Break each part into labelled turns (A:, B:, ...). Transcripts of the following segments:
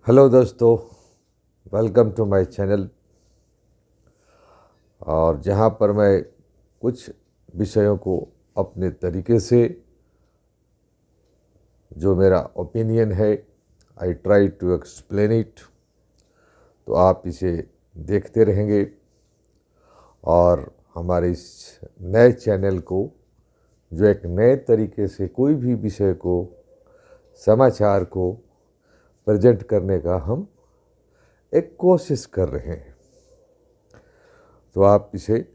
A: Hello दोस्तों, welcome to my channel. और जहाँ पर मैं कुछ विषयों को अपने तरीके से, जो मेरा ओपिनियन है, I try to explain it. तो आप इसे देखते रहेंगे और हमारे इस नए चैनल को, जो एक नए तरीके से कोई भी विषय को, समाचार को प्रेजेंट करने का हम एक कोशिश कर रहे हैं। तो आप इसे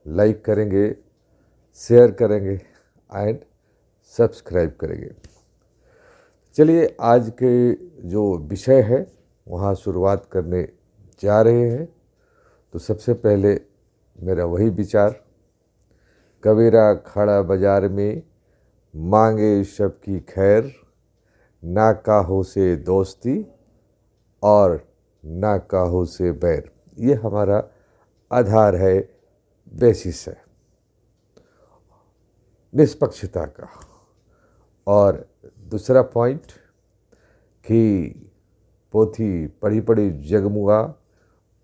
A: लाइक करेंगे, शेयर करेंगे एंड सब्सक्राइब करेंगे। चलिए, आज के जो विषय है वहाँ शुरुआत करने जा रहे हैं। तो सबसे पहले मेरा वही विचार, कबीरा खड़ा बाजार में मांगे सबकी खैर, ना काहो से दोस्ती और ना काहो से बैर। ये हमारा आधार है, बेसिस है निष्पक्षता का। और दूसरा पॉइंट कि पोथी पढ़ी पढ़ी जगमुआ,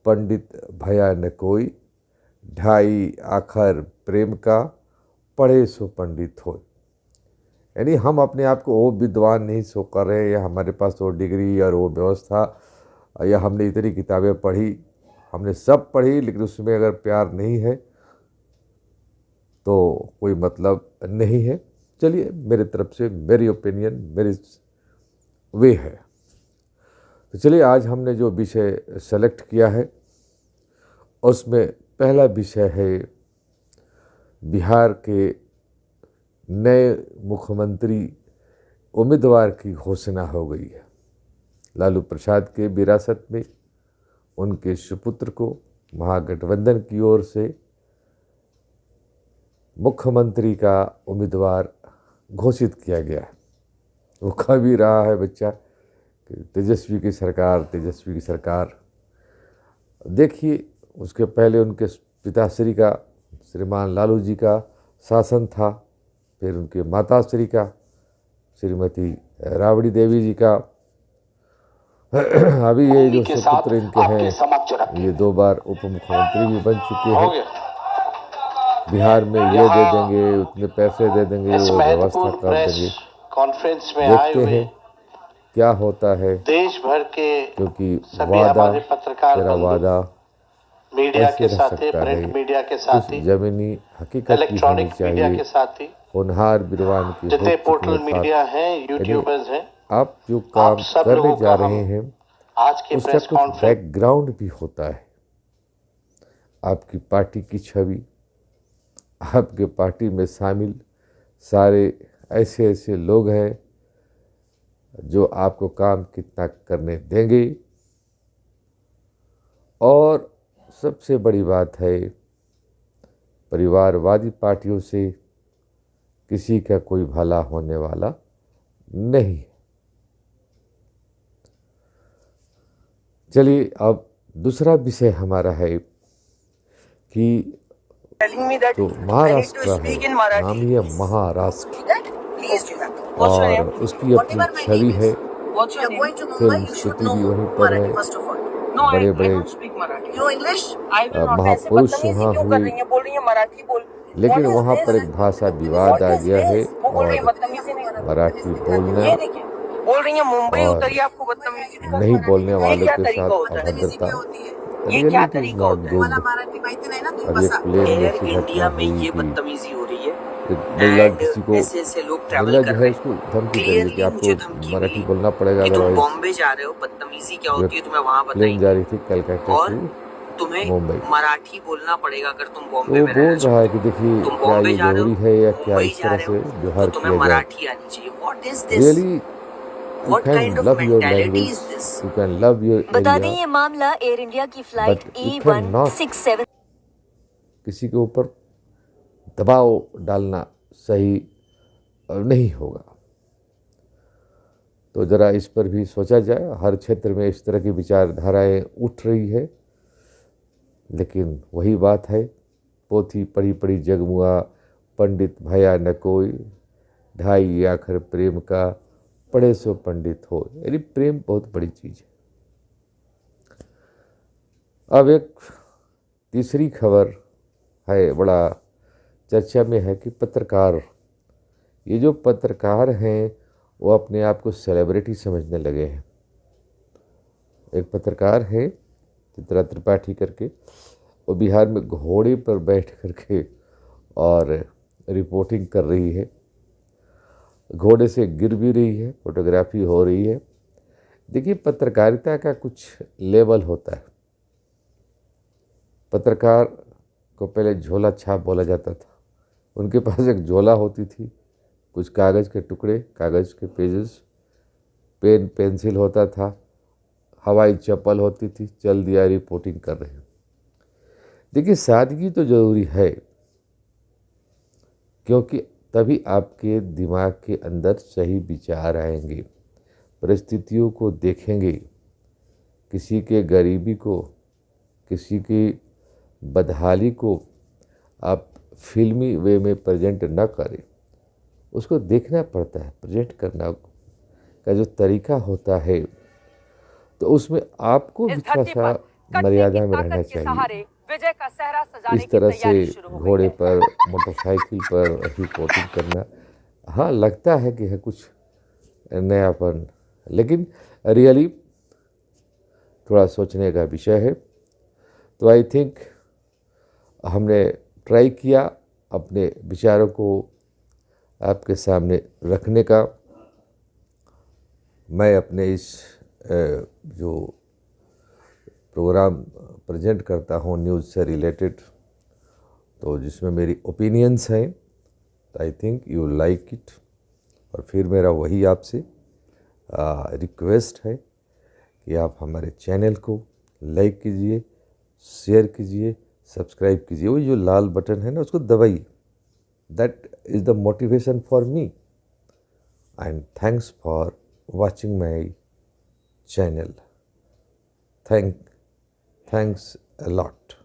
A: पंडित भया न कोई, ढाई आखर प्रेम का, पढ़े सो पंडित हो। यानी हम अपने आप को वो विद्वान नहीं सो कर रहे हैं, या हमारे पास वो डिग्री और वो व्यवस्था, या हमने इतनी किताबें पढ़ी। हमने सब पढ़ी, लेकिन उसमें अगर प्यार नहीं है तो कोई मतलब नहीं है। चलिए, मेरे तरफ से मेरी ओपिनियन, मेरी वे है। तो चलिए, आज हमने जो विषय सेलेक्ट किया है उसमें पहला विषय है, बिहार के नए मुख्यमंत्री उम्मीदवार की घोषणा हो गई है। लालू प्रसाद के विरासत में उनके सुपुत्र को महागठबंधन की ओर से मुख्यमंत्री का उम्मीदवार घोषित किया गया है। वो कह भी रहा है बच्चा कि तेजस्वी की सरकार, तेजस्वी की सरकार। देखिए, उसके पहले उनके पिताश्री का, श्रीमान लालू जी का शासन था, फिर उनके माताश्री का, श्रीमती राबड़ी देवी जी का। अभी ये जो सुपुत्र इनके हैं, ये 2 बार उप मुख्यमंत्री भी बन चुके हैं। बिहार में ये दे देंगे, उतने पैसे दे देंगे, वो व्यवस्था कर देंगे।
B: कॉन्फ्रेंस में
A: देखते हैं क्या होता है,
B: देश भर के
A: क्योंकि
B: सभी
A: वादा
B: हमारे पत्रकार
A: तेरा
B: बंधु,
A: वादा
B: मीडिया
A: ऐसे
B: के
A: रह
B: साथ,
A: सकता है।
B: प्रिंट मीडिया के
A: कुछ
B: साथ,
A: जमीनी हकीकत भी होनी
B: इलेक्ट्रॉनिक मीडिया के
A: चाहिए।
B: साथ,
A: होनहार विद्वान की हो
B: जितने
A: चुकी
B: पोर्टल
A: है
B: मीडिया
A: बात।
B: हैं,
A: यानी
B: यूट्यूबर्स हैं,
A: आप जो
B: आप
A: काम
B: सब
A: करने
B: लोगों
A: जा
B: का
A: रहे
B: हम
A: हैं
B: आज के
A: उसका
B: प्रेस
A: कुछ
B: कॉन्फ्रेंस
A: बैकग्राउंड भी होता है। आपकी पार्टी की छवि, आपके पार्टी में शामिल सारे ऐसे ऐसे लोग हैं जो आपको काम कितना करने देंगे। और सबसे बड़ी बात है, परिवारवादी पार्टियों से किसी का कोई भला होने वाला नहीं। चलिए, अब दूसरा विषय हमारा है कि जो महाराष्ट्र है, नाम ही है महाराष्ट्र, और उसकी अपनी छवि है। फिल्म सिटी भी वहीं पर है, बड़े बड़े महापुरुष वहाँ हुए। लेकिन वहाँ पर एक भाषा विवाद आ गया है, और मराठी बोलना और नहीं बोलने वालों के साथ अभद्रता, रियलिटी इज नॉट गुड। और एक प्लेन में ऐसी घटना हुई कि एक महिला किसी को, महिला जो है उसको धमकी दे रही है कि आपको मराठी बोलना पड़ेगा, अदरवाइज।
C: बॉम्बे जा रहे हो, बदतमीजी क्या होती है तुम्हें वहां
A: प्लेन जा रही थी कलकत्ता
C: और
A: टू
C: तुम्हें
A: मुंबई।
C: मराठी बोलना पड़ेगा अगर तुम
A: तो
C: बॉम्बे
A: वो
C: में
A: बोल
C: रहना
A: रहा है
C: चाहते
A: कि
C: हो।
A: देखिए,
C: तुम
A: क्या
C: बॉम्बे
A: ये
C: जा रहे हो,
A: जरूरी है या क्या
C: मुंबई
A: इस
C: जा
A: तरह
C: रहे
A: से
C: हो,
A: व्यवहार
C: तो तुम्हें
A: किया जाए।
C: मराठी आनी चाहिए। What is this?
A: Really you
C: What
A: can
C: kind of
A: love your
C: mentality
A: language,
C: is this?
A: You can love your
D: बता दें
A: एरिया,
D: ये मामला एयर इंडिया की flight
A: but you can not
D: E167
A: किसी के ऊपर दबाव डालना सही नहीं होगा। तो ज़रा इस पर भी सोचा जाए। हर क्षेत्र में इस तरह की विचारधाराएं उठ रही है, लेकिन वही बात है, पोथी पढ़ी पढ़ी जगमुआ, पंडित भया न कोई, ढाई आखर प्रेम का, पढ़े सो पंडित हो। यानी प्रेम बहुत बड़ी चीज़ है। अब एक तीसरी खबर है, बड़ा चर्चा में है कि पत्रकार, ये जो पत्रकार हैं वो अपने आप को सेलिब्रिटी समझने लगे हैं। एक पत्रकार है चित्रा त्रिपाठी करके, वो बिहार में घोड़े पर बैठ करके और रिपोर्टिंग कर रही है, घोड़े से गिर भी रही है, फोटोग्राफी हो रही है। देखिए, पत्रकारिता का कुछ लेवल होता है। पत्रकार को पहले झोला छाप बोला जाता था। उनके पास एक झोला होती थी, कुछ कागज़ के टुकड़े, कागज़ के पेजेस, पेन पेंसिल होता था, हवाई चप्पल होती थी, चल दिया, रिपोर्टिंग कर रहे हैं। देखिए, सादगी तो ज़रूरी है, क्योंकि तभी आपके दिमाग के अंदर सही विचार आएंगे, परिस्थितियों को देखेंगे, किसी के गरीबी को, किसी की बदहाली को आप फिल्मी वे में प्रेजेंट न करें। उसको देखना पड़ता है, प्रेजेंट करना का जो तरीका होता है, तो उसमें आपको भी थोड़ा सा मर्यादा में रहना चाहिए।
D: विजय का सहरा सजाने
A: इस तरह से घोड़े पर, मोटरसाइकिल पर रिपोर्टिंग करना, हाँ लगता है कि है कुछ नयापन, लेकिन रियली थोड़ा सोचने का विषय है। तो आई थिंक हमने ट्राई किया अपने विचारों को आपके सामने रखने का। मैं अपने इस जो प्रोग्राम प्रेजेंट करता हूँ न्यूज़ से रिलेटेड, तो जिसमें मेरी ओपिनियंस हैं, तो I think you like it. और फिर मेरा वही आपसे रिक्वेस्ट है कि आप हमारे चैनल को लाइक कीजिए, शेयर कीजिए, सब्सक्राइब कीजिए। वो जो लाल बटन है ना, उसको दबाइए। That is the motivation for me, and thanks for watching my channel. Thanks a lot.